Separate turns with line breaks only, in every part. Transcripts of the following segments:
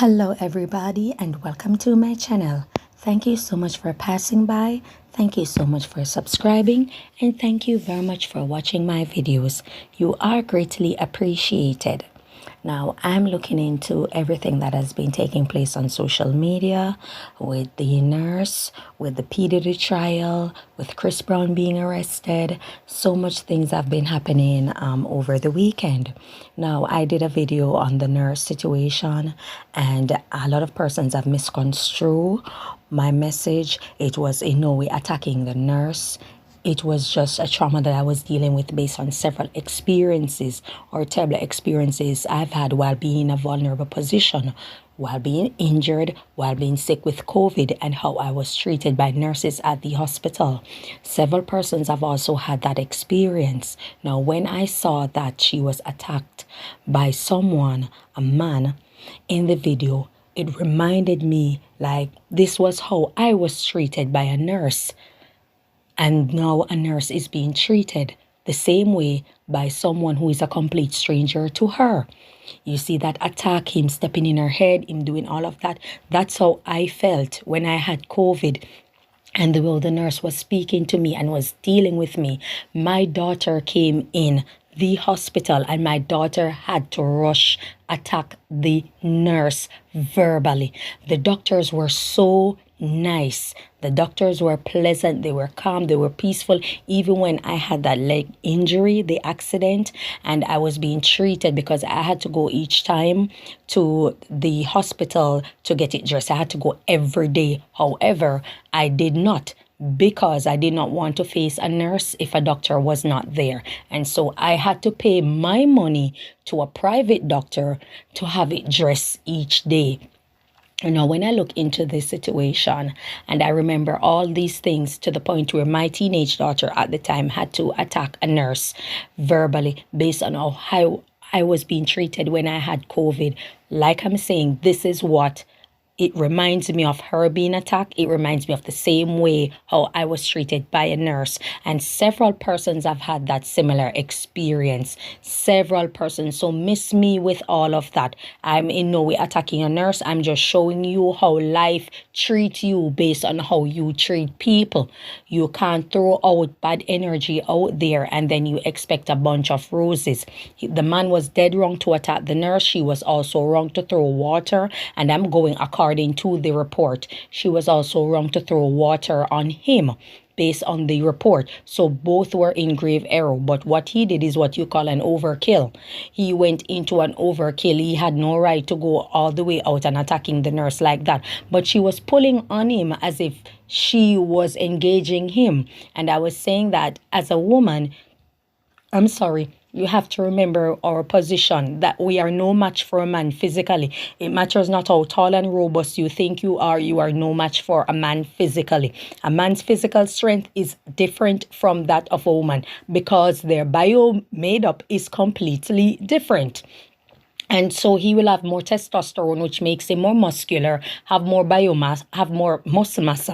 Hello everybody and welcome to my channel. Thank you so much for passing by. Thank you so much for subscribing and thank you very much for watching my videos. You are greatly appreciated. Now I'm looking into everything that has been taking place on social media with the nurse, with the P. Diddy trial, with Chris Brown being arrested. So much things have been happening over the weekend. Now I did a video on the nurse situation and a lot of persons have misconstrued my message. It was in no way attacking the nurse. It was just a trauma that I was dealing with based on several experiences or terrible experiences I've had while being in a vulnerable position, while being injured, while being sick with COVID, and how I was treated by nurses at the hospital. Several persons have also had that experience. Now, when I saw that she was attacked by someone, a man, in the video, it reminded me like this was how I was treated by a nurse. And now a nurse is being treated the same way by someone who is a complete stranger to her. You see that attack, him stepping in her head, him doing all of that. That's how I felt when I had COVID. And the way the nurse was speaking to me and was dealing with me. My daughter came in the hospital and my daughter had to rush attack the nurse verbally. The doctors were so nice. The doctors were pleasant. They were calm. They were peaceful. Even when I had that leg injury, the accident, and I was being treated because I had to go each time to the hospital to get it dressed. I had to go every day. However, I did not, because I did not want to face a nurse if a doctor was not there. And so I had to pay my money to a private doctor to have it dressed each day. You know, when I look into this situation and I remember all these things to the point where my teenage daughter at the time had to attack a nurse verbally based on how I was being treated when I had COVID. Like I'm saying, this is what it reminds me of her being attacked. It reminds me of the same way how I was treated by a nurse. And several persons have had that similar experience. Several persons. So miss me with all of that. I'm in no way attacking a nurse. I'm just showing you how life treats you based on how you treat people. You can't throw out bad energy out there and then you expect a bunch of roses. The man was dead wrong to attack the nurse. She was also wrong to throw water. And I'm going according to the report. She was also wrong to throw water on him based on the report. So both were in grave error. But what he did is what you call an overkill. He went into an overkill. He had no right to go all the way out and attacking the nurse like that. But she was pulling on him as if she was engaging him. And I was saying that as a woman, I'm sorry, you have to remember our position, that we are no match for a man physically. It matters not how tall and robust you think you are no match for a man physically. A man's physical strength is different from that of a woman because their bio makeup is completely different. And so he will have more testosterone, which makes him more muscular, have more biomass, have more muscle mass,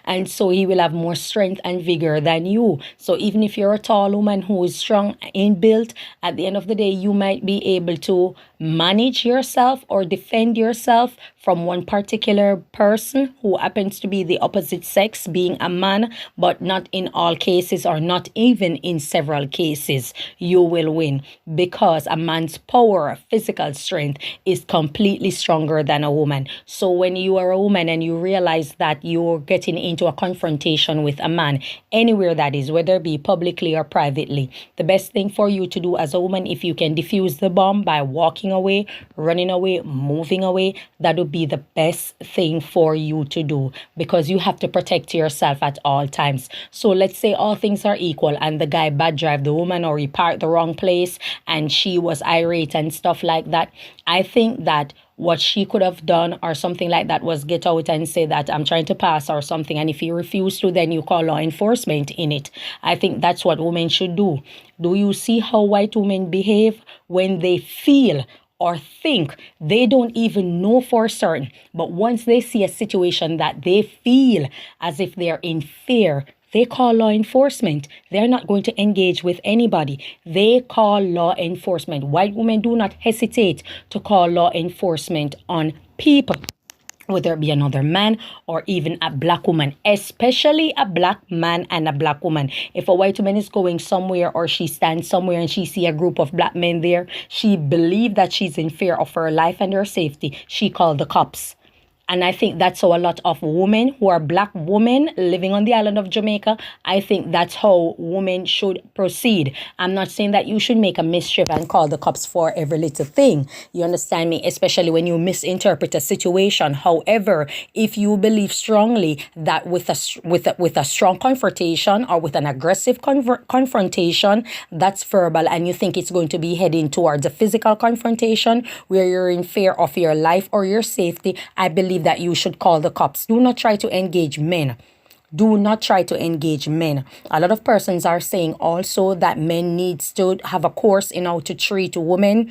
And so he will have more strength and vigor than you. So even if you're a tall woman who is strong in build, at the end of the day, you might be able to manage yourself or defend yourself from one particular person who happens to be the opposite sex, being a man, but not in all cases or not even in several cases. You will win because a man's power, physical strength is completely stronger than a woman. So when you are a woman and you realize that you're getting into a confrontation with a man, anywhere that is, whether it be publicly or privately, the best thing for you to do as a woman, if you can defuse the bomb by walking away, running away, moving away, that would be the best thing for you to do because you have to protect yourself at all times. So let's say all things are equal and the guy bad drive the woman or he parked the wrong place and she was irate and stuff like that. I think that what she could have done or something like that was get out and say that I'm trying to pass or something. And if you refuse to, then you call law enforcement in it. I think that's what women should do. Do you see how white women behave when they feel or think they don't even know for certain, but once they see a situation that they feel as if they're in fear, They call law enforcement. They're not going to engage with anybody. They call law enforcement. White women do not hesitate to call law enforcement on people, whether it be another man or even a black woman, especially a black man and a black woman. If a white woman is going somewhere or she stands somewhere and she see a group of black men there, she believes that she's in fear of her life and her safety. She called the cops. And I think that's how a lot of women who are black women living on the island of Jamaica, I think that's how women should proceed. I'm not saying that you should make a mischief and call the cops for every little thing. You understand me? Especially when you misinterpret a situation. However, if you believe strongly that with a strong confrontation or with an aggressive confrontation, that's verbal, and you think it's going to be heading towards a physical confrontation where you're in fear of your life or your safety, I believe that you should call the cops. Do not try to engage men. Do not try to engage men. A lot of persons are saying also that men needs to have a course in how to treat women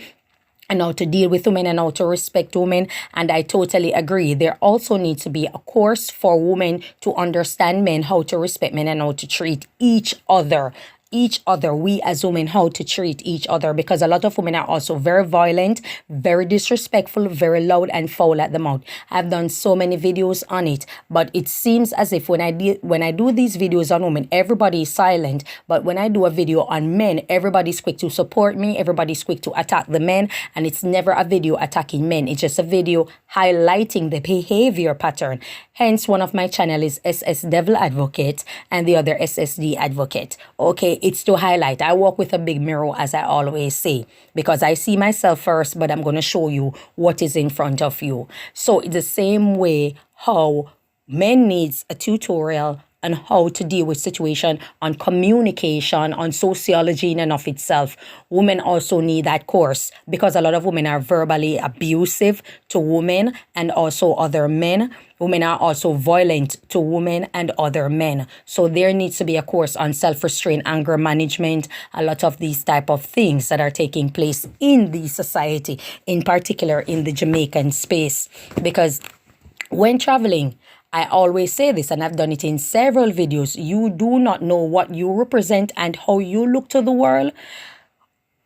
and how to deal with women and how to respect women. And I totally agree. There also needs to be a course for women to understand men, how to respect men and how to treat each other. We as women, how to treat each other, because a lot of women are also very violent, very disrespectful, very loud and foul at the mouth. I've done so many videos on it, but it seems as if when I do these videos on women, everybody is silent, but when I do a video on men, everybody's quick to support me, everybody's quick to attack the men, and it's never a video attacking men. It's just a video highlighting the behavior pattern. Hence, one of my channel is SS Devil Advocate and the other SSD Advocate. Okay, it's to highlight. I walk with a big mirror, as I always say, because I see myself first, but I'm going to show you what is in front of you. So it's the same way how men needs a tutorial on how to deal with situation, on communication, on sociology in and of itself. Women also need that course, because a lot of women are verbally abusive to women and also other men. Women are also violent to women and other men. So there needs to be a course on self-restraint, anger management, a lot of these type of things that are taking place in the society, in particular in the Jamaican space. Because when traveling, I always say this, and I've done it in several videos, you do not know what you represent and how you look to the world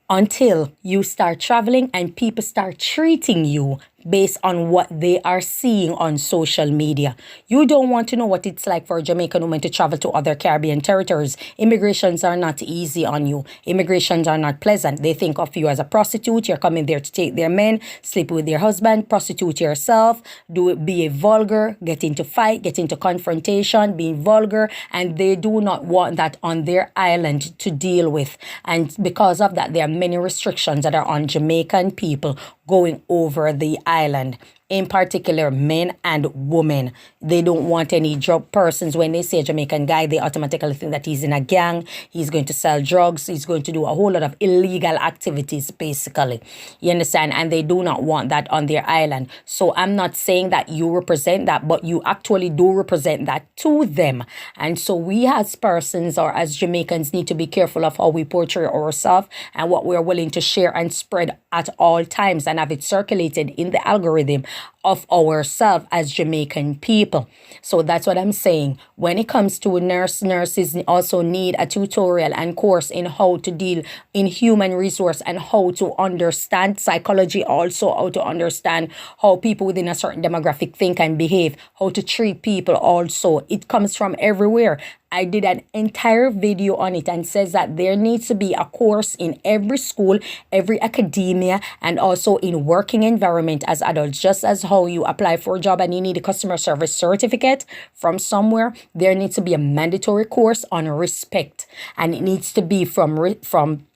until you start traveling and people start treating you based on what they are seeing on social media. You don't want to know what it's like for a Jamaican woman to travel to other Caribbean territories. Immigrations are not easy on you. Immigrations are not pleasant. They think of you as a prostitute. You're coming there to take their men, sleep with their husband, prostitute yourself, be a vulgar, get into fight, get into confrontation, being vulgar, and they do not want that on their island to deal with. And because of that, there are many restrictions that are on Jamaican people going over the island. In particular, men and women. They don't want any drug persons. When they say a Jamaican guy, they automatically think that he's in a gang, he's going to sell drugs, he's going to do a whole lot of illegal activities, basically. You understand? And they do not want that on their island. So I'm not saying that you represent that, but you actually do represent that to them. And so we as persons or as Jamaicans need to be careful of how we portray ourselves and what we're willing to share and spread at all times and have it circulated in the algorithm of ourselves as Jamaican people. So that's what I'm saying. When it comes to nurses also need a tutorial and course in how to deal in human resource and how to understand psychology, also how to understand how people within a certain demographic think and behave, how to treat people also. It comes from everywhere. I did an entire video on it and says that there needs to be a course in every school, every academia, and also in working environment as adults. Just as how you apply for a job and you need a customer service certificate from somewhere, there needs to be a mandatory course on respect, and it needs to be from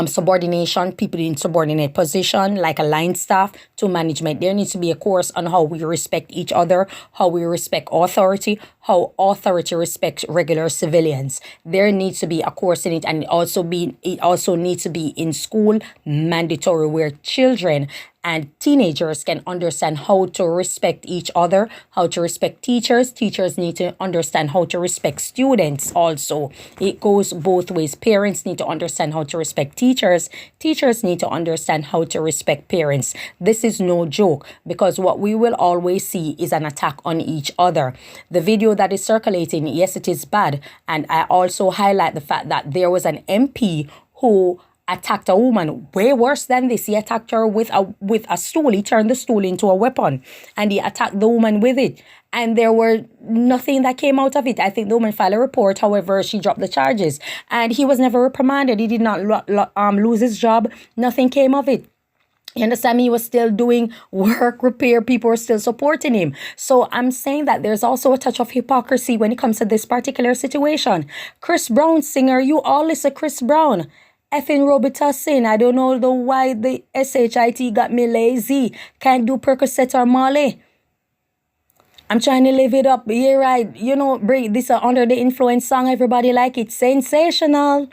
subordination, people in subordinate position, like a line staff, to management. There needs to be a course on how we respect each other, how we respect authority, how authority respects regular civilians. There needs to be a course in it, and it also needs to be in school, mandatory, where children and teenagers can understand how to respect each other, how to respect teachers. Teachers need to understand how to respect students also. It goes both ways. Parents need to understand how to respect teachers. Teachers need to understand how to respect parents. This is no joke, because what we will always see is an attack on each other. The video that is circulating, yes, it is bad. And I also highlight the fact that there was an MP who attacked a woman way worse than this. He attacked her with a stool. He turned the stool into a weapon and he attacked the woman with it. And there were nothing that came out of it. I think the woman filed a report. However, she dropped the charges. And he was never reprimanded. He did not lose his job. Nothing came of it. You understand me? He was still doing work, repair. People were still supporting him. So I'm saying that there's also a touch of hypocrisy when it comes to this particular situation. Chris Brown singer, you all listen Chris Brown. Effing Robitussin. I don't know why the SHIT got me lazy. Can't do Percocet or Molly. I'm trying to live it up. You're right. You know, bring this under the influence song. Everybody like it. Sensational.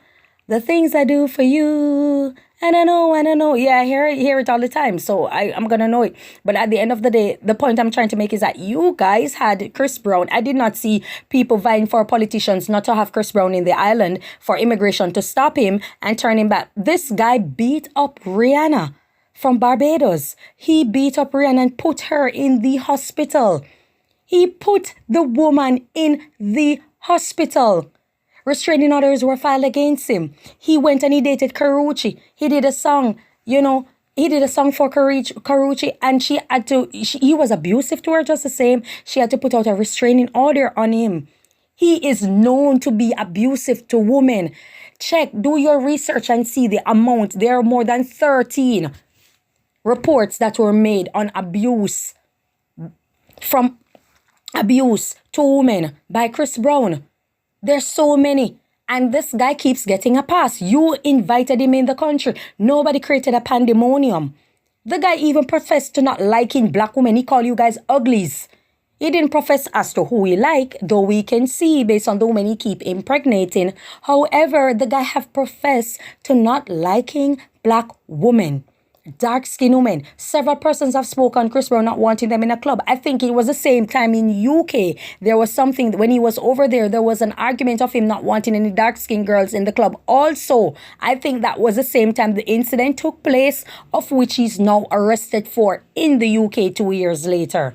The things I do for you. And I know. Yeah, I hear it all the time. So I'm going to know it. But at the end of the day, the point I'm trying to make is that you guys had Chris Brown. I did not see people vying for politicians not to have Chris Brown in the island for immigration to stop him and turn him back. This guy beat up Rihanna from Barbados. He beat up Rihanna and put her in the hospital. He put the woman in the hospital. Restraining orders were filed against him. He went and he dated Karrueche. He did a song, he did a song for Karrueche, and he was abusive to her just the same. She had to put out a restraining order on him. He is known to be abusive to women. Check, do your research and see the amount. There are more than 13 reports that were made on abuse to women by Chris Brown. There's so many. And this guy keeps getting a pass. You invited him in the country. Nobody created a pandemonium. The guy even professed to not liking black women. He called you guys uglies. He didn't profess as to who he like, though we can see based on the women he keep impregnating. However, the guy have professed to not liking black women. Dark-skinned women. Several persons have spoken on Chris Brown not wanting them in a club. I think it was the same time in UK. There was something, when he was over there was an argument of him not wanting any dark-skinned girls in the club. Also, I think that was the same time the incident took place, of which he's now arrested for in the UK 2 years later.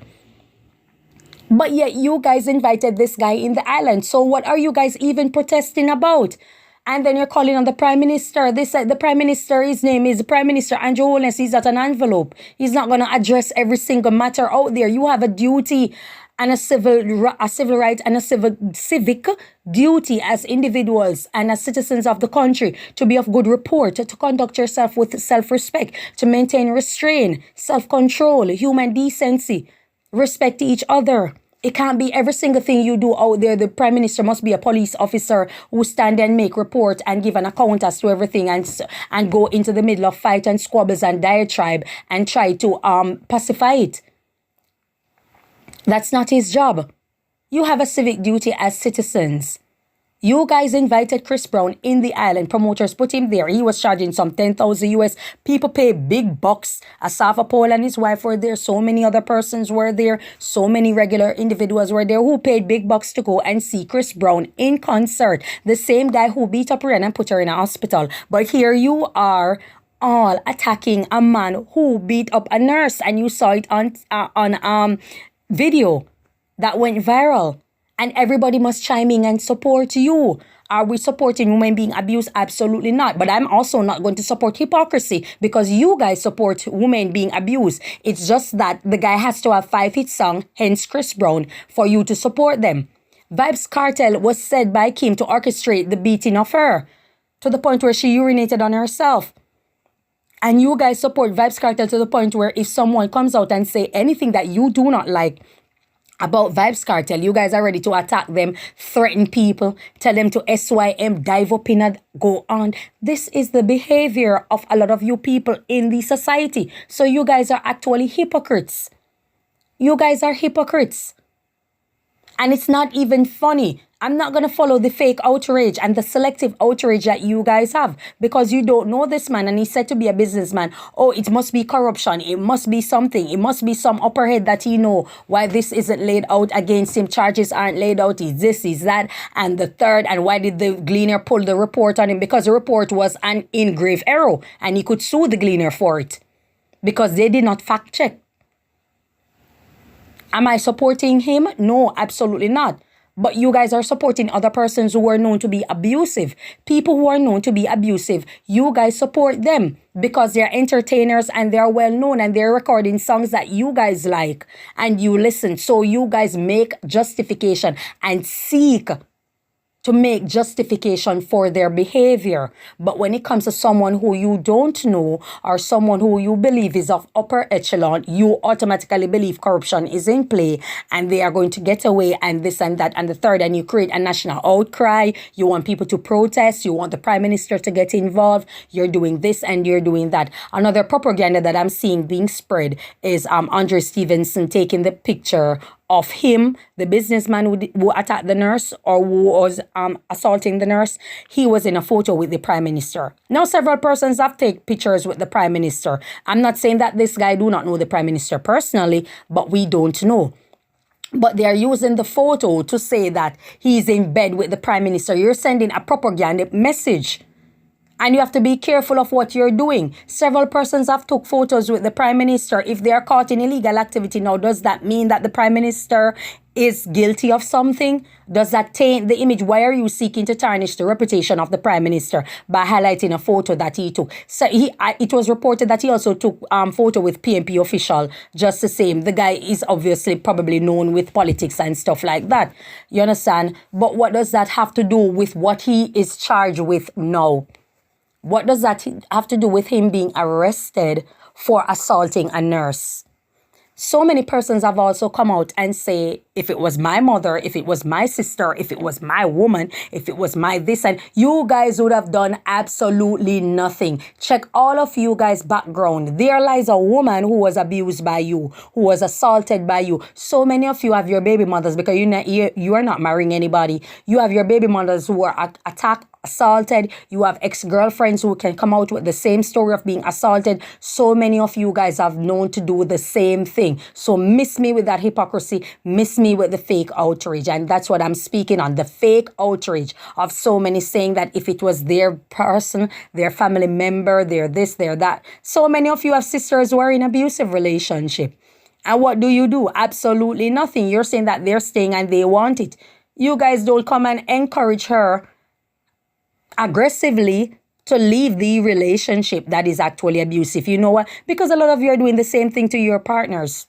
But yet you guys invited this guy in the island. So what are you guys even protesting about? And then you're calling on the Prime Minister. They said the Prime Minister, his name is Prime Minister Andrew Holness. He's at an envelope. He's not going to address every single matter out there. You have a duty and a civil right and a civic duty as individuals and as citizens of the country to be of good report, to conduct yourself with self-respect, to maintain restraint, self-control, human decency, respect each other. It can't be every single thing you do out there. The Prime Minister must be a police officer who stand and make report and give an account as to everything and go into the middle of fight and squabbles and diatribe and try to pacify it. That's not his job. You have a civic duty as citizens. You guys invited Chris Brown in the island. Promoters put him there. He was charging some 10,000 US. People pay big bucks. Asafa Paul and his wife were there. So many other persons were there. So many regular individuals were there who paid big bucks to go and see Chris Brown in concert. The same guy who beat up Rihanna and put her in a hospital. But here you are all attacking a man who beat up a nurse. And you saw it on video that went viral. And everybody must chime in and support you. Are we supporting women being abused? Absolutely not. But I'm also not going to support hypocrisy because you guys support women being abused. It's just that the guy has to have 5-hit song, hence Chris Brown, for you to support them. Vybz Kartel was said by Kim to orchestrate the beating of her to the point where she urinated on herself. And you guys support Vybz Kartel to the point where if someone comes out and say anything that you do not like about Vybz Kartel, you guys are ready to attack them, threaten people, tell them to SYM, dive up in and go on. This is the behavior of a lot of you people in the society. So you guys are actually hypocrites. You guys are hypocrites. And it's not even funny. I'm not going to follow the fake outrage and the selective outrage that you guys have because you don't know this man and he's said to be a businessman. Oh, it must be corruption. It must be something. It must be some upper head that he know why this isn't laid out against him. Charges aren't laid out. Is this, is that, and the third. And why did the Gleaner pull the report on him? Because the report was an in grave error and he could sue the Gleaner for it because they did not fact check. Am I supporting him? No, absolutely not. But you guys are supporting other persons who are known to be abusive. People who are known to be abusive, you guys support them because they're entertainers and they're well known and they're recording songs that you guys like and you listen. So you guys make justification and seek to make justification for their behavior. But when it comes to someone who you don't know or someone who you believe is of upper echelon, you automatically believe corruption is in play and they are going to get away and this and that and the third, and you create a national outcry. You want people to protest. You want the prime minister to get involved. You're doing this and you're doing that. Another propaganda that I'm seeing being spread is Andre Stevenson taking the picture of him, the businessman who attacked the nurse or who was assaulting the nurse. He was in a photo with the prime minister. Now, several persons have taken pictures with the prime minister. I'm not saying that this guy do not know the prime minister personally, but we don't know. But they are using the photo to say that he's in bed with the prime minister. You're sending a propaganda message. And you have to be careful of what you're doing. Several persons have took photos with the prime minister. If they are caught in illegal activity now, does that mean that the prime minister is guilty of something? Does that taint the image? Why are you seeking to tarnish the reputation of the prime minister by highlighting a photo that he took? So it was reported that he also took photo with PNP official just the same. The guy is obviously probably known with politics and stuff like that. You understand? But what does that have to do with what he is charged with now? What does that have to do with him being arrested for assaulting a nurse? So many persons have also come out and say, if it was my mother, if it was my sister, if it was my woman, if it was my this, and you guys would have done absolutely nothing. Check all of you guys' background. There lies a woman who was abused by you, who was assaulted by you. So many of you have your baby mothers because you are not marrying anybody. You have your baby mothers who are attacked, assaulted. You have ex-girlfriends who can come out with the same story of being assaulted. So many of you guys have known to do the same thing. So miss me with that hypocrisy. Miss me with the fake outrage. And that's what I'm speaking on. The fake outrage of so many saying that if it was their person, their family member, their this, their that. So many of you have sisters who are in abusive relationship. And what do? Absolutely nothing. You're saying that they're staying and they want it. You guys don't come and encourage her aggressively to leave the relationship that is actually abusive. You know what? Because a lot of you are doing the same thing to your partners.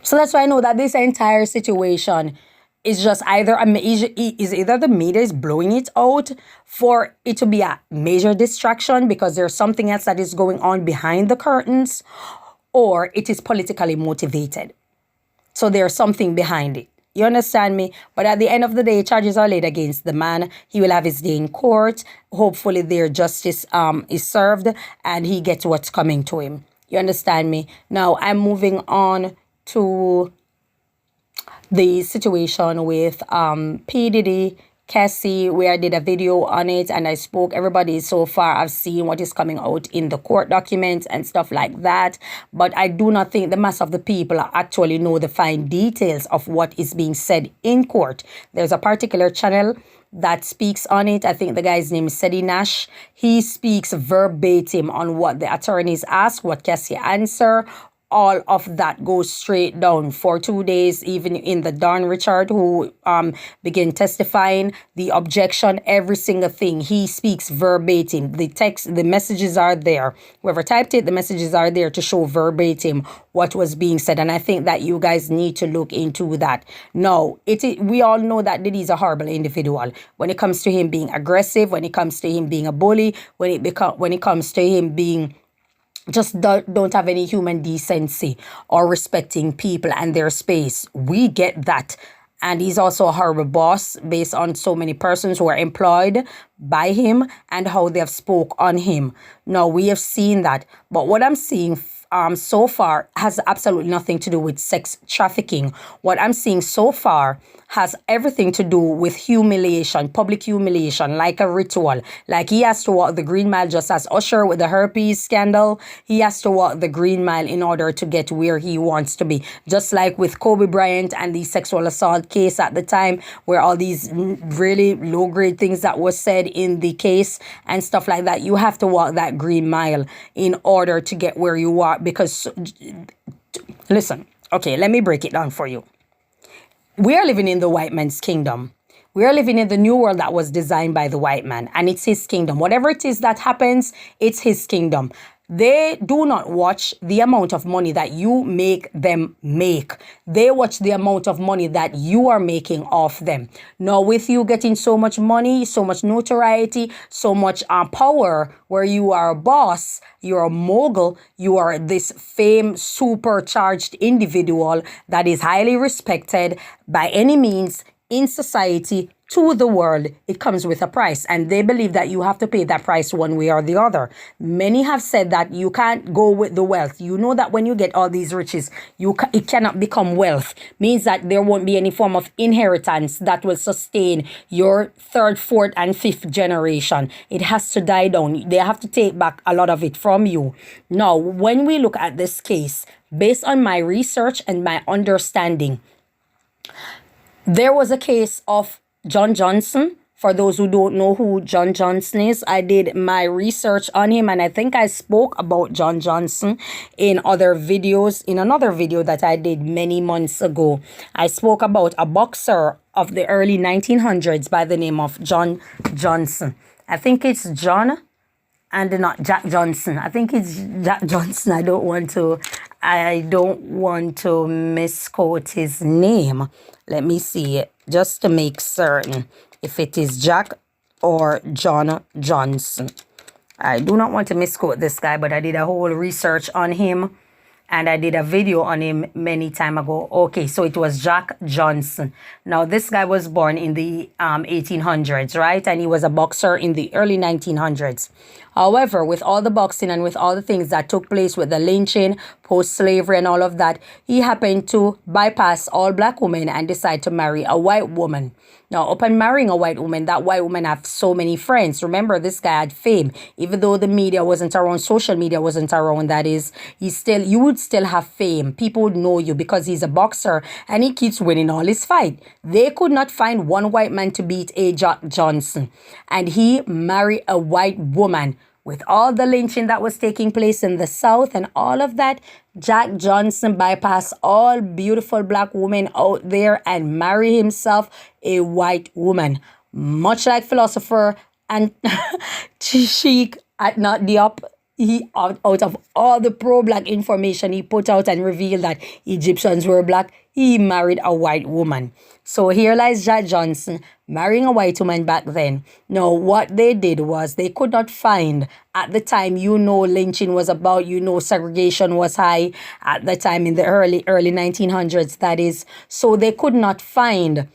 So that's why I know that this entire situation is just either the media is blowing it out for it to be a major distraction because there's something else that is going on behind the curtains, or it is politically motivated. So there's something behind it. You understand me? But at the end of the day, charges are laid against the man. He will have his day in court. Hopefully their justice is served and he gets what's coming to him. You understand me? Now I'm moving on to the situation with Diddy Cassie, where I did a video on it and I spoke. Everybody so far I've seen what is coming out in the court documents and stuff like that. But I do not think the mass of the people actually know the fine details of what is being said in court. There's a particular channel that speaks on it. I think the guy's name is Diddy Nash. He speaks verbatim on what the attorneys ask, what Cassie answer. All of that goes straight down for 2 days, even in the Don Richard who began testifying, the objection, every single thing. He speaks verbatim. The text, the messages are there. Whoever typed it, the messages are there to show verbatim what was being said. And I think that you guys need to look into that. No, we all know that Diddy is a horrible individual. When it comes to him being aggressive, when it comes to him being a bully, when it comes to him being just don't have any human decency or respecting people and their space. We get that. And he's also a horrible boss based on so many persons who are employed by him and how they have spoke on him. Now, we have seen that. But what I'm seeing so far has absolutely nothing to do with sex trafficking. What I'm seeing so far has everything to do with humiliation, public humiliation, like a ritual. Like he has to walk the green mile, just as Usher with the herpes scandal. He has to walk the green mile in order to get where he wants to be. Just like with Kobe Bryant and the sexual assault case at the time, where all these really low grade things that was said in the case and stuff like that. You have to walk that green mile in order to get where you are. Because, listen, okay, let me break it down for you. We are living in the white man's kingdom. We are living in the new world that was designed by the white man, and it's his kingdom. Whatever it is that happens, it's his kingdom. They do not watch the amount of money that you make them make. They watch the amount of money that you are making off them. Now, with you getting so much money, so much notoriety, so much power, where you are a boss, you're a mogul, you are this fame supercharged individual that is highly respected by any means in society, to the world, it comes with a price, and they believe that you have to pay that price one way or the other. Many have said that you can't go with the wealth. You know that when you get all these riches, it cannot become wealth. Means that there won't be any form of inheritance that will sustain your third, fourth, and fifth generation. It has to die down. They have to take back a lot of it from you. Now, when we look at this case, based on my research and my understanding, there was a case of John Johnson. For those who don't know who John Johnson is, I did my research on him, and I think I spoke about John Johnson in other videos. In another video that I did many months ago, I spoke about a boxer of the early 1900s by the name of John Johnson. I think it's John and not Jack Johnson. I think it's Jack Johnson. I don't want to misquote his name. Let me see it just to make certain if it is Jack or John Johnson. I do not want to misquote this guy, but I did a whole research on him and I did a video on him many time ago. Okay, so it was Jack Johnson. Now, this guy was born in the 1800s, right? And he was a boxer in the early 1900s. However, with all the boxing and with all the things that took place with the lynching, post-slavery and all of that, he happened to bypass all black women and decide to marry a white woman. Now, upon marrying a white woman, that white woman have so many friends. Remember, this guy had fame. Even though the media wasn't around, social media wasn't around, that is, you would still have fame. People would know you because he's a boxer and he keeps winning all his fight. They could not find one white man to beat a Jack Johnson. And he married a white woman. With all the lynching that was taking place in the South and all of that, Jack Johnson bypassed all beautiful black women out there and married himself a white woman. Much like philosopher and Sheikh at Not Diop, he out of all the pro-black information he put out and revealed that Egyptians were black, he married a white woman. So here lies Jack Johnson marrying a white woman back then. Now, what they did was they could not find, at the time, lynching was about, segregation was high at the time in the early 1900s, that is. So they could not find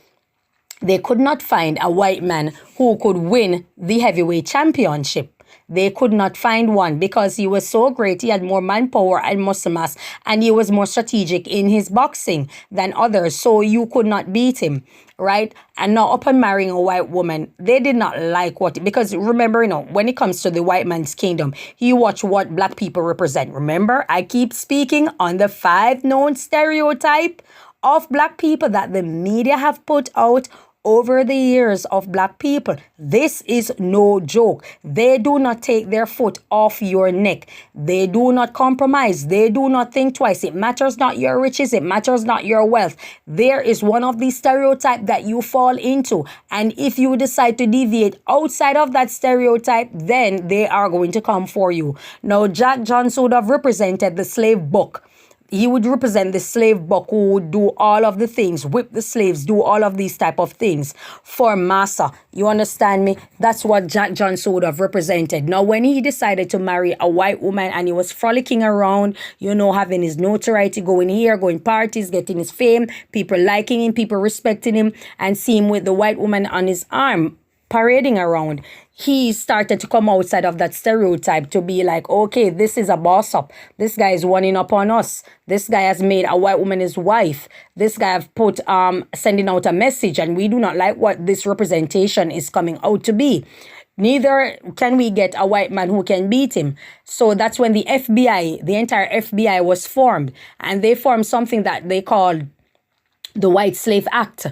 a white man who could win the heavyweight championship. They could not find one because he was so great. He had more manpower and muscle mass, and he was more strategic in his boxing than others. So you could not beat him, right? And now, upon marrying a white woman, they did not like because remember, when it comes to the white man's kingdom, he watched what black people represent. Remember, I keep speaking on the 5 known stereotype of black people that the media have put out over the years of black people. This is no joke. They do not take their foot off your neck. They do not compromise. They do not think twice. It matters not your riches. It matters not your wealth. There is one of these stereotypes that you fall into. And if you decide to deviate outside of that stereotype, then they are going to come for you. Now, Jack Johnson would have represented the slave buck. He would represent the slave buck who would do all of the things, whip the slaves, do all of these type of things for massa. You understand me? That's what Jack Johnson would have represented. Now, when he decided to marry a white woman and he was frolicking around, having his notoriety, going here, going parties, getting his fame, people liking him, people respecting him, and see him with the white woman on his arm, parading around, he started to come outside of that stereotype to be like, okay, this is a boss up. This guy is running up on us. This guy has made a white woman his wife. This guy have put sending out a message, and we do not like what this representation is coming out to be. Neither can we get a white man who can beat him. So that's when the FBI, the entire FBI was formed, and they formed something that they called the White Slave Act.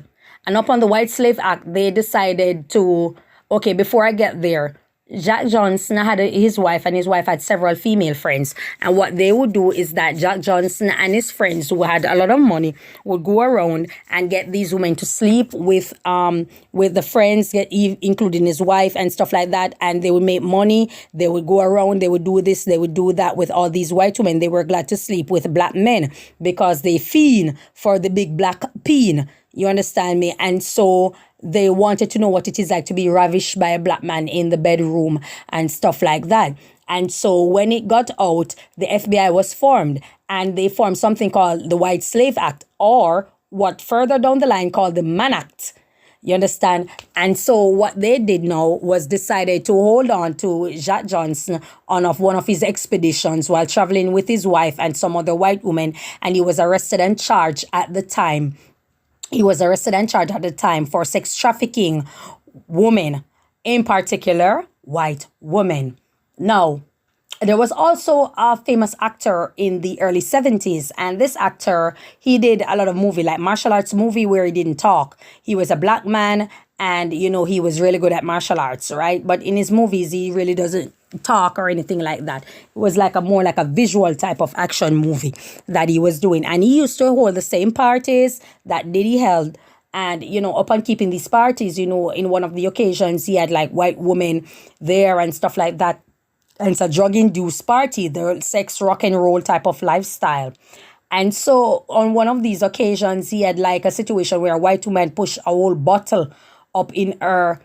And upon the White Slave Act, they decided to, okay, before I get there, Jack Johnson had his wife, and his wife had several female friends. And what they would do is that Jack Johnson and his friends, who had a lot of money, would go around and get these women to sleep with the friends, including his wife and stuff like that. And they would make money. They would go around. They would do this. They would do that with all these white women. They were glad to sleep with black men because they fiend for the big black peen. You understand me? And so they wanted to know what it is like to be ravished by a black man in the bedroom and stuff like that. And so when it got out, the FBI was formed, and they formed something called the White Slave Act, or what further down the line called the Mann Act. You understand? And so what they did now was decided to hold on to Jack Johnson on one of his expeditions while traveling with his wife and some other white women. And he was arrested and charged at the time. For sex trafficking women, in particular, white women. Now, there was also a famous actor in the early 70s, and this actor, he did a lot of movie, like martial arts movie where he didn't talk. He was a black man, and, you know, he was really good at martial arts, right? But in his movies, he really doesn't talk or anything like that. It was like more like a visual type of action movie that he was doing. And he used to hold the same parties that Diddy held. And, you know, upon keeping these parties, you know, in one of the occasions, he had like white women there and stuff like that. And it's a drug-induced party, the sex, rock and roll type of lifestyle. And so on one of these occasions, he had like a situation where a white woman pushed a whole bottle up in her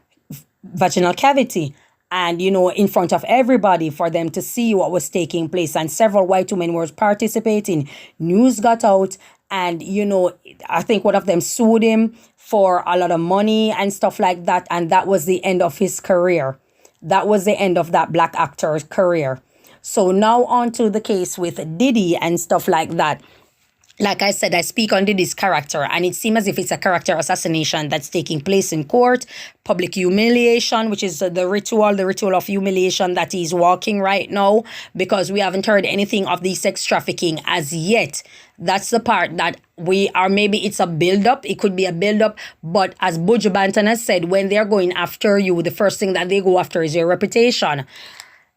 vaginal cavity, and, you know, in front of everybody for them to see what was taking place. And several white women were participating. News got out, and, you know, I think one of them sued him for a lot of money and stuff like that. And that was the end of his career. That was the end of that black actor's career. So now on to the case with Diddy and stuff like that. Like I said, I speak on Diddy's character, and it seems as if it's a character assassination that's taking place in court. Public humiliation, which is the ritual of humiliation that he's walking right now, because we haven't heard anything of the sex trafficking as yet. That's the part that we are, maybe it's a build-up. It could be a build-up. But as Buju Banton has said, when they're going after you, the first thing that they go after is your reputation.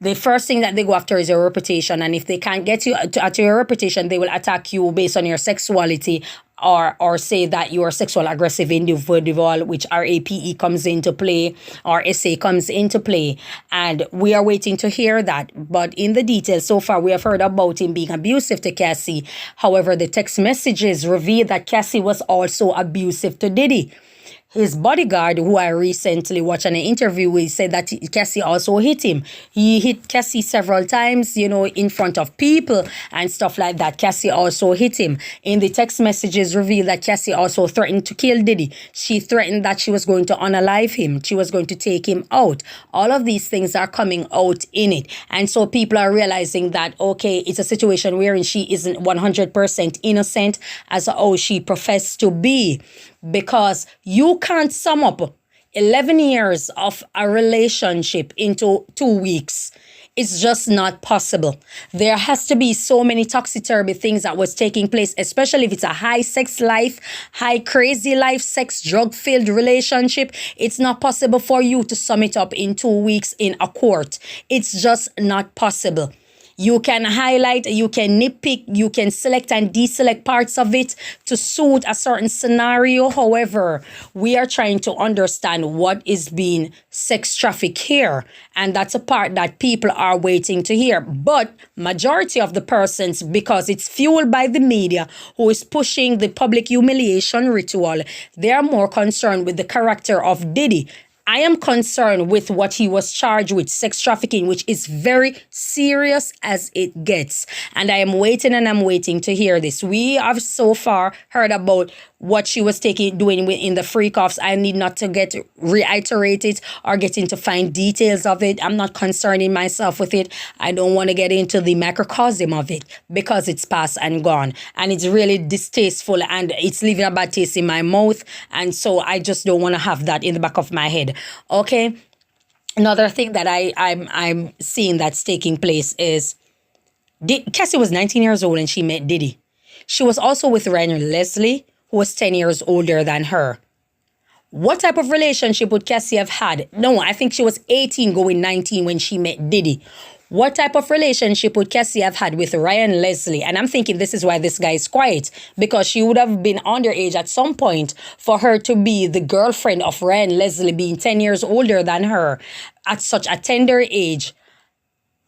The first thing that they go after is your reputation. And if they can't get you at your reputation, they will attack you based on your sexuality, or say that you are a sexual aggressive individual, which RAPE comes into play, or SA comes into play. And we are waiting to hear that. But in the details, so far, we have heard about him being abusive to Cassie. However, the text messages reveal that Cassie was also abusive to Diddy. His bodyguard, who I recently watched an interview with, said that Cassie also hit him. He hit Cassie several times, you know, in front of people and stuff like that. Cassie also hit him. In the text messages revealed that Cassie also threatened to kill Diddy. She threatened that she was going to unalive him. She was going to take him out. All of these things are coming out in it. And so people are realizing that, okay, it's a situation wherein she isn't 100% innocent as how she professed to be. Because you can't sum up 11 years of a relationship into 2 weeks. It's just not possible. There has to be so many topsy-turvy things that was taking place, especially if it's a high sex life, high crazy life, sex drug-filled relationship. It's not possible for you to sum it up in 2 weeks in a court. It's just not possible. You can highlight, you can nitpick, you can select and deselect parts of it to suit a certain scenario. However, we are trying to understand what is being sex trafficked here. And that's a part that people are waiting to hear. But majority of the persons, because it's fueled by the media who is pushing the public humiliation ritual, they are more concerned with the character of Diddy I am concerned with what he was charged with, sex trafficking, which is very serious as it gets. And I am waiting and I'm waiting to hear this. We have so far heard about what she was doing in the freak offs. I need not to reiterate it or get into fine details of it. I'm not concerning myself with it. I don't want to get into the microcosm of it because it's past and gone. And it's really distasteful and it's leaving a bad taste in my mouth. And so I just don't want to have that in the back of my head. Okay. Another thing that I'm seeing that's taking place is Cassie was 19 years old and she met Diddy. She was also with Ryan Leslie, who was 10 years older than her. What type of relationship would Cassie have had? No, I think she was 18 going 19 when she met Diddy. What type of relationship would Cassie have had with Ryan Leslie? And I'm thinking this is why this guy is quiet, because she would have been underage at some point for her to be the girlfriend of Ryan Leslie, being 10 years older than her at such a tender age,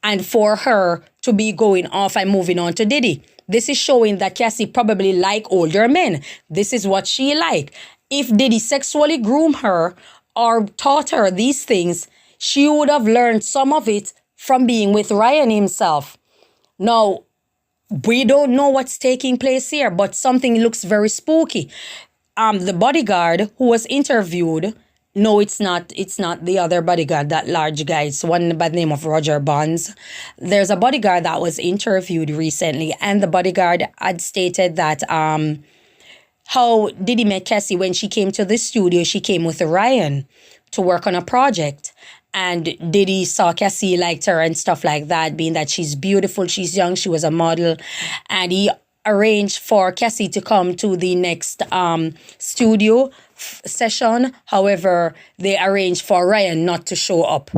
and for her to be going off and moving on to Diddy. This is showing that Cassie probably like older men. This is what she like. If Diddy sexually groomed her or taught her these things, she would have learned some of it from being with Ryan himself. Now, we don't know what's taking place here, but something looks very spooky. The bodyguard who was interviewed, no, it's not the other bodyguard, that large guy. It's one by the name of Roger Bonds. There's a bodyguard that was interviewed recently, and the bodyguard had stated that how Diddy met Cassie when she came to the studio. She came with Ryan to work on a project. And Diddy saw Cassie, liked her and stuff like that, being that she's beautiful, she's young, she was a model. And he arranged for Cassie to come to the next studio session. However, they arranged for Ryan not to show up.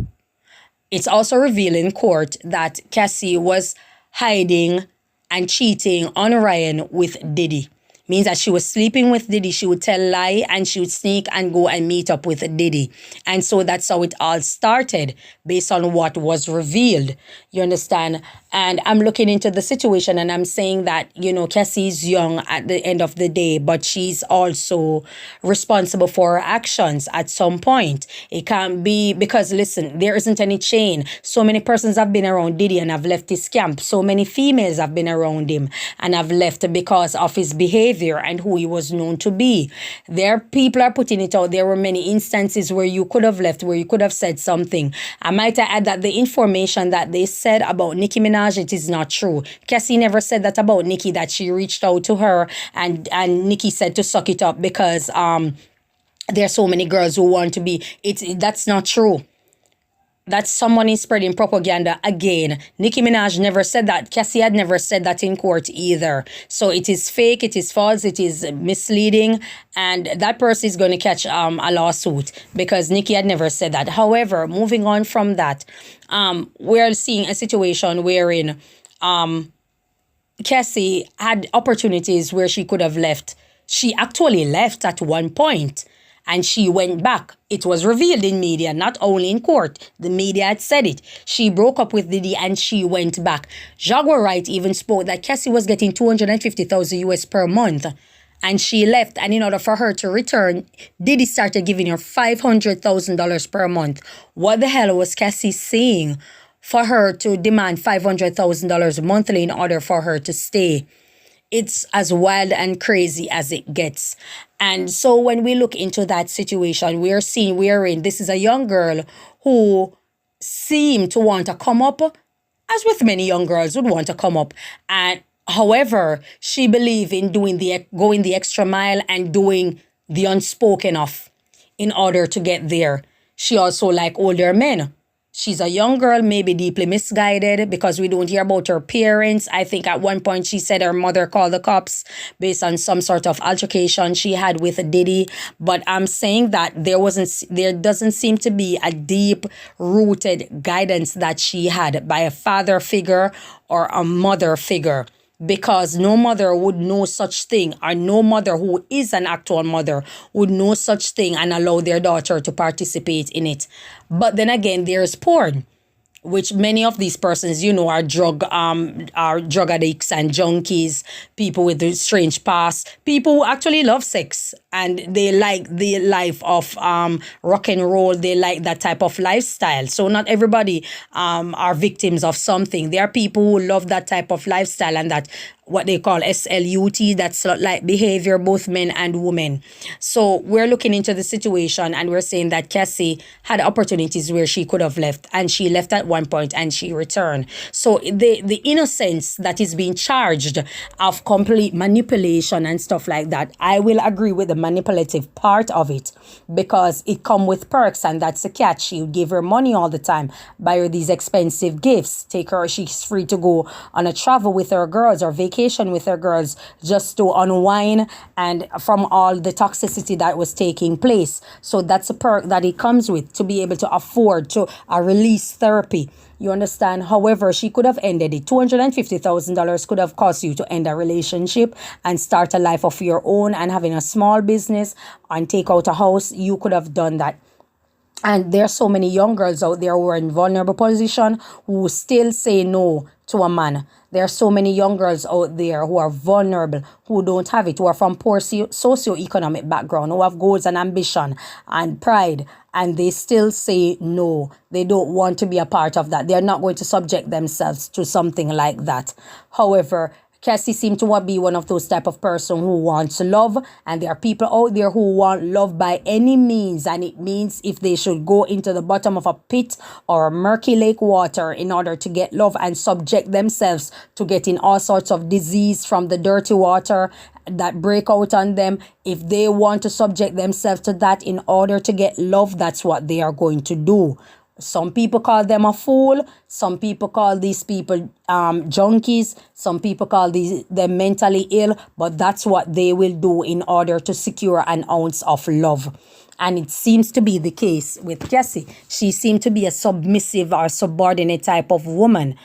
It's also revealed in court that Cassie was hiding and cheating on Ryan with Diddy. Means that she was sleeping with Diddy. She would tell lie and she would sneak and go and meet up with Diddy. And so that's how it all started based on what was revealed. You understand? And I'm looking into the situation and I'm saying that, Cassie's young at the end of the day, but she's also responsible for her actions at some point. It can't be because, listen, there isn't any chain. So many persons have been around Diddy and have left his camp. So many females have been around him and have left because of his behavior and who he was known to be. People are putting it out. There were many instances where you could have left, where you could have said something. I might add that the information that they said about Nicki Minaj, it is not true. Cassie never said that about Nicki, that she reached out to her and Nicki said to suck it up because there are so many girls who want to be. That's not true. That someone is spreading propaganda again. Nicki Minaj never said that. Cassie had never said that in court either. So it is fake, it is false, it is misleading, and that person is going to catch a lawsuit because Nicki had never said that. However, moving on from that, we're seeing a situation wherein Cassie had opportunities where she could have left. She actually left at one point. And she went back. It was revealed in media, not only in court. The media had said it. She broke up with Diddy and she went back. Jaguar Wright even spoke that Cassie was getting $250,000 US per month. And she left. And in order for her to return, Diddy started giving her $500,000 per month. What the hell was Cassie saying for her to demand $500,000 monthly in order for her to stay? It's as wild and crazy as it gets. And so when we look into that situation, this is a young girl who seemed to want to come up, as with many young girls would want to come up. And however, she believed in going the extra mile and doing the unspoken of in order to get there. She also liked older men. She's a young girl, maybe deeply misguided because we don't hear about her parents. I think at one point she said her mother called the cops based on some sort of altercation she had with Diddy. But I'm saying that there doesn't seem to be a deep-rooted guidance that she had by a father figure or a mother figure. Because no mother would know such thing, or no mother who is an actual mother would know such thing and allow their daughter to participate in it. But then again, there's porn, which many of these persons, are drug addicts and junkies, people with strange past, people who actually love sex. and they like the life of rock and roll. They like that type of lifestyle. So not everybody are victims of something. There are people who love that type of lifestyle and that what they call SLUT, that's like behavior, both men and women. So we're looking into the situation and we're saying that Cassie had opportunities where she could have left, and she left at one point and she returned. So the innocence that is being charged of complete manipulation and stuff like that, I will agree with the manipulative part of it, because it come with perks, and that's the catch. You give her money all the time, buy her these expensive gifts, take her, she's free to go on a travel with her girls or vacation with her girls, just to unwind and from all the toxicity that was taking place. So that's a perk that it comes with, to be able to afford to release therapy. You understand? However, she could have ended it. $250,000 could have cost you to end a relationship and start a life of your own, and having a small business and take out a house. You could have done that. And there are so many young girls out there who are in vulnerable position who still say no to a man. There are so many young girls out there who are vulnerable, who don't have it, who are from poor socio-economic background, who have goals and ambition and pride, and they still say no. They don't want to be a part of that. They're not going to subject themselves to something like that. However, Cassie seemed to be one of those type of person who wants love, and there are people out there who want love by any means, and it means if they should go into the bottom of a pit or a murky lake water in order to get love and subject themselves to getting all sorts of disease from the dirty water that break out on them. If they want to subject themselves to that in order to get love, that's what they are going to do. Some people call them a fool. Some people call these people junkies. Some people call them mentally ill. But that's what they will do in order to secure an ounce of love. And it seems to be the case with Cassie. She seemed to be a submissive or subordinate type of woman.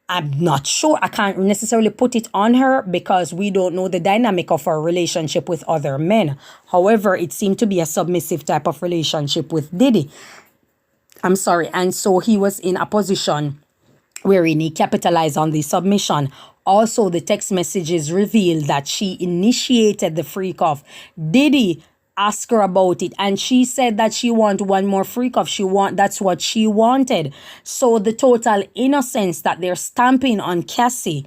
I'm not sure. I can't necessarily put it on her because we don't know the dynamic of her relationship with other men. However, it seemed to be a submissive type of relationship with Diddy. I'm sorry. And so he was in a position wherein he capitalized on the submission. Also, the text messages revealed that she initiated the freak off. Diddy asked her about it, and she said that she wanted one more freak off. That's what she wanted. So the total innocence that they're stamping on Cassie,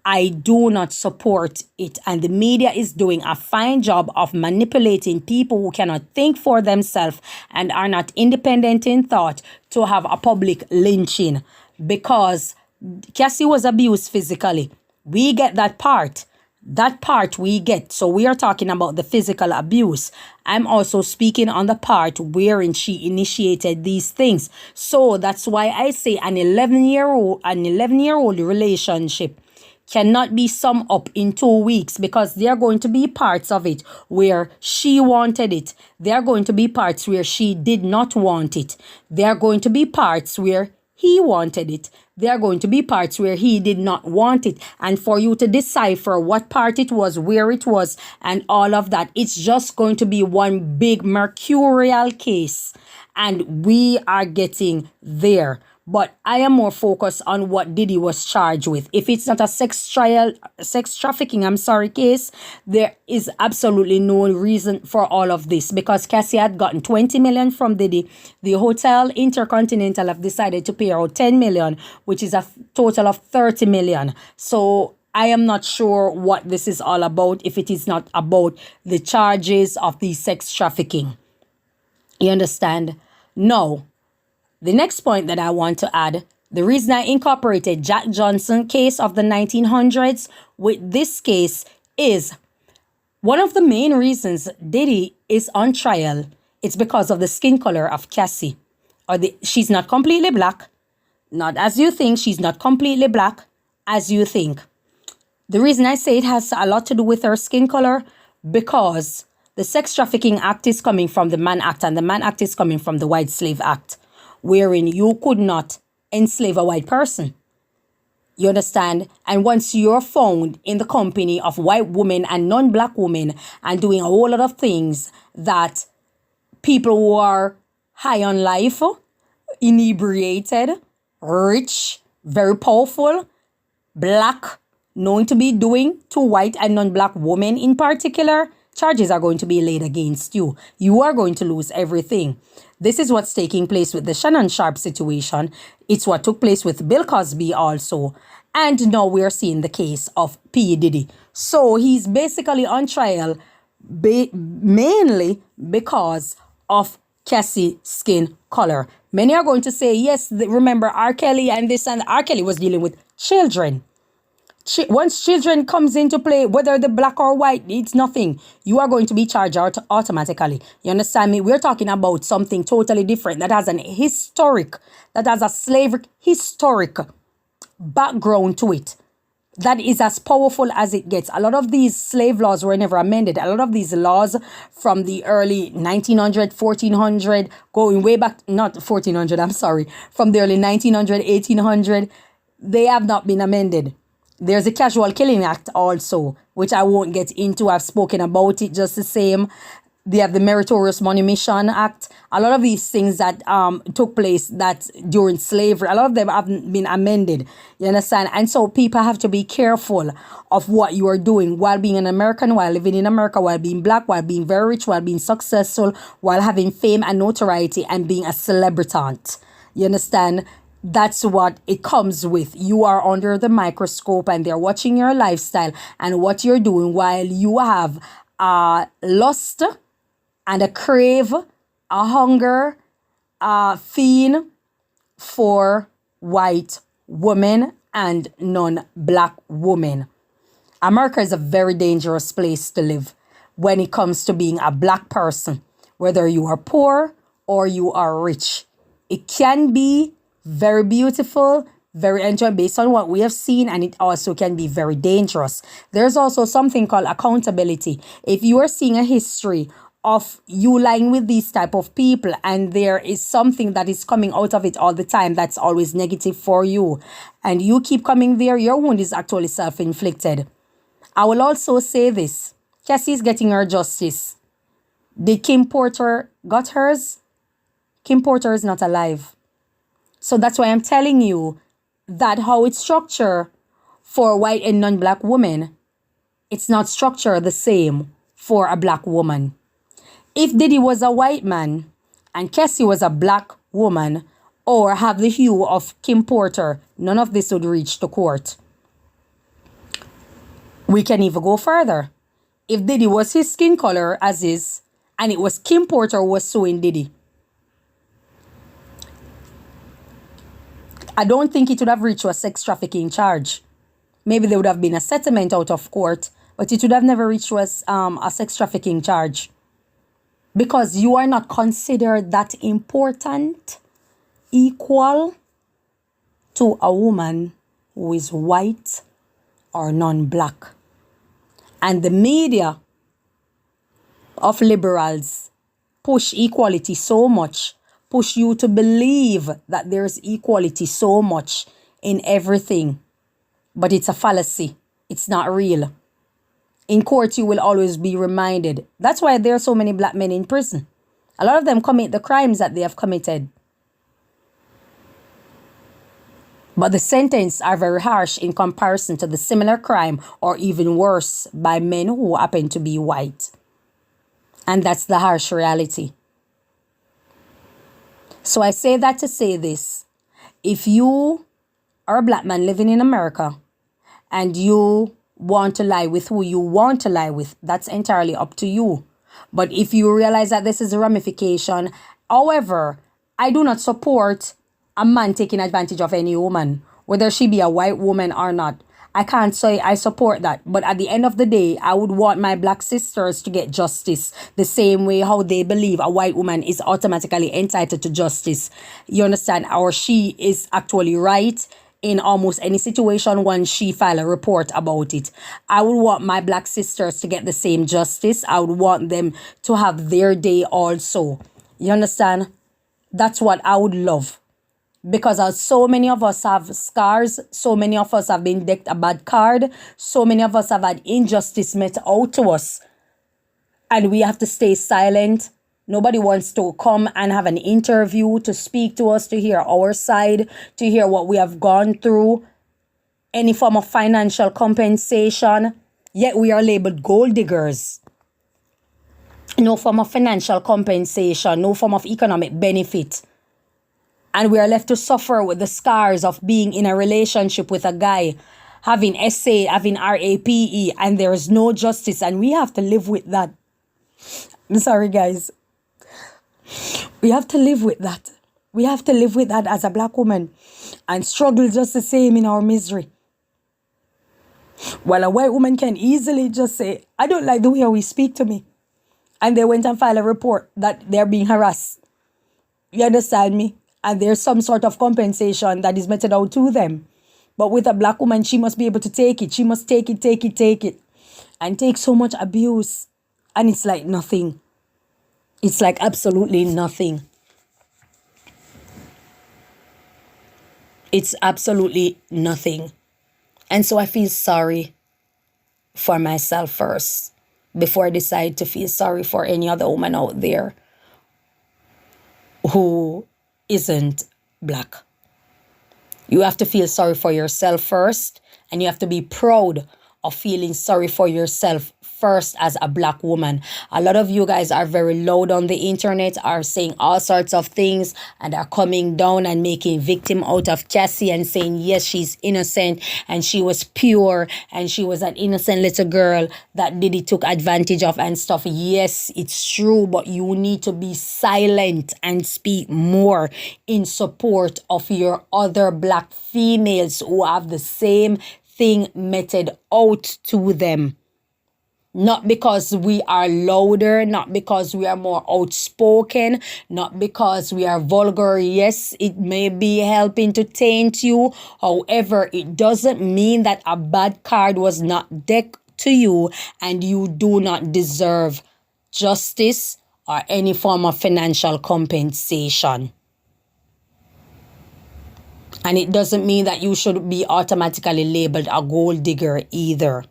I do not support it. And the media is doing a fine job of manipulating people who cannot think for themselves and are not independent in thought to have a public lynching, because Cassie was abused physically. We get that part. That part we get. So we are talking about the physical abuse. I'm also speaking on the part wherein she initiated these things. So that's why I say an 11-year-old relationship cannot be summed up in 2 weeks, because there are going to be parts of it where she wanted it. There are going to be parts where she did not want it. There are going to be parts where he wanted it. There are going to be parts where he did not want it. And for you to decipher what part it was, where it was, and all of that, it's just going to be one big mercurial case. And we are getting there. But I am more focused on what Diddy was charged with. If it's not a sex trafficking, case, there is absolutely no reason for all of this, because Cassie had gotten 20 million from Diddy. The Hotel Intercontinental have decided to pay out 10 million, which is a total of 30 million. So I am not sure what this is all about if it is not about the charges of the sex trafficking. You understand? No. The next point that I want to add, the reason I incorporated Jack Johnson case of the 1900s with this case is one of the main reasons Diddy is on trial. It's because of the skin color of Cassie. She's not completely black. Not as you think. She's not completely black as you think. The reason I say it has a lot to do with her skin color, because the Sex Trafficking Act is coming from the Mann Act, and the Mann Act is coming from the White Slave Act, wherein you could not enslave a white person. You understand? And once you're found in the company of white women and non-black women and doing a whole lot of things that people who are high on life, inebriated, rich, very powerful, black, known to be doing to white and non-black women in particular, charges are going to be laid against you. You are going to lose everything. This is what's taking place with the Shannon Sharp situation. It's what took place with Bill Cosby also. And now we're seeing the case of P. Diddy. So he's basically on trial mainly because of Cassie skin color. Many are going to say, yes, remember R. Kelly and this, and R. Kelly was dealing with children. Once children comes into play, whether they're black or white, it's nothing. You are going to be charged automatically. You understand me? We're talking about something totally different that has a slavery historic background to it. That is as powerful as it gets. A lot of these slave laws were never amended. A lot of these laws from the early 1900, 1400, going way back, not 1400, I'm sorry, from the early 1900, 1800, they have not been amended. There's a Casual Killing Act also, which I won't get into. I've spoken about it just the same. They have the Meritorious Manumission Act. A lot of these things that took place that during slavery, a lot of them haven't been amended. You understand? And so people have to be careful of what you are doing while being an American, while living in America, while being black, while being very rich, while being successful, while having fame and notoriety and being a celebritant. You understand? That's what it comes with. You are under the microscope and they're watching your lifestyle and what you're doing while you have a lust and a crave, a hunger, a fiend for white women and non-black women. America is a very dangerous place to live when it comes to being a black person, whether you are poor or you are rich. It can be very beautiful, very enjoyable based on what we have seen, and it also can be very dangerous. There's also something called accountability. If you are seeing a history of you lying with these type of people and there is something that is coming out of it all the time that's always negative for you, and you keep coming there, your wound is actually self-inflicted. I will also say this. Cassie is getting her justice. Did Kim Porter got hers? Kim Porter is not alive. So that's why I'm telling you that how it's structured for white and non-black women, it's not structured the same for a black woman. If Diddy was a white man and Cassie was a black woman or have the hue of Kim Porter, none of this would reach the court. We can even go further. If Diddy was his skin color as is, and it was Kim Porter who was suing Diddy, I don't think it would have reached a sex trafficking charge. Maybe there would have been a settlement out of court, but it would have never reached a sex trafficking charge. Because you are not considered that important, equal to a woman who is white or non-black. And the media of liberals push equality so much, push you to believe that there's equality so much in everything. But it's a fallacy. It's not real. In court, you will always be reminded. That's why there are so many black men in prison. A lot of them commit the crimes that they have committed. But the sentences are very harsh in comparison to the similar crime or even worse by men who happen to be white. And that's the harsh reality. So I say that to say this. If you are a black man living in America and you want to lie with who you want to lie with, that's entirely up to you. But if you realize that this is a ramification, however, I do not support a man taking advantage of any woman, whether she be a white woman or not. I can't say I support that. But at the end of the day, I would want my black sisters to get justice the same way how they believe a white woman is automatically entitled to justice. You understand? Or she is actually right in almost any situation once she file a report about it. I would want my black sisters to get the same justice. I would want them to have their day also. You understand? That's what I would love. Because so many of us have scars, so many of us have been decked a bad card, so many of us have had injustice met out to us. And we have to stay silent. Nobody wants to come and have an interview, to speak to us, to hear our side, to hear what we have gone through, any form of financial compensation. Yet we are labeled gold diggers. no form of financial compensation, no form of economic benefit. And we are left to suffer with the scars of being in a relationship with a guy, having SA, having RAPE, and there's no justice, and we have to live with that. I'm sorry, guys. We have to live with that. We have to live with that as a black woman and struggle just the same in our misery. While a white woman can easily just say, I don't like the way we speak to me. And they went and filed a report that they're being harassed. You understand me? And there's some sort of compensation that is meted out to them. But with a black woman, she must be able to take it. She must take it. And take so much abuse. And it's like nothing. It's like absolutely nothing. It's absolutely nothing. And so I feel sorry for myself first before I decide to feel sorry for any other woman out there who isn't black. You have to feel sorry for yourself first, and you have to be proud of feeling sorry for yourself first as a black woman. A lot of you guys are very loud on the internet, are saying all sorts of things, and are coming down and making victim out of Cassie and saying, yes, she's innocent and she was pure and she was an innocent little girl that Diddy took advantage of and stuff. Yes, it's true, but you need to be silent and speak more in support of your other black females who have the same thing meted out to them. Not because we are louder, not because we are more outspoken, not because we are vulgar. Yes, it may be helping to taint you. However, it doesn't mean that a bad card was not dealt to you and you do not deserve justice or any form of financial compensation. And it doesn't mean that you should be automatically labeled a gold digger either.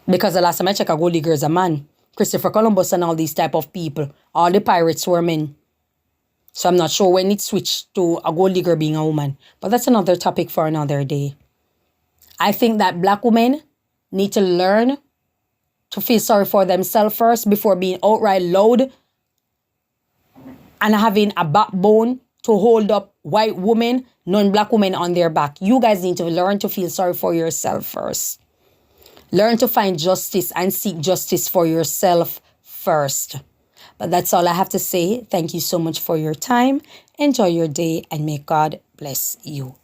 Because the last time I checked, a gold digger is a man. Christopher Columbus and all these type of people. All the pirates were men. So I'm not sure when it switched to a gold digger being a woman. But that's another topic for another day. I think that black women need to learn to feel sorry for themselves first before being outright loud and having a backbone to hold up white women, non-black women on their back. You guys need to learn to feel sorry for yourself first. Learn to find justice and seek justice for yourself first. But that's all I have to say. Thank you so much for your time. Enjoy your day and may God bless you.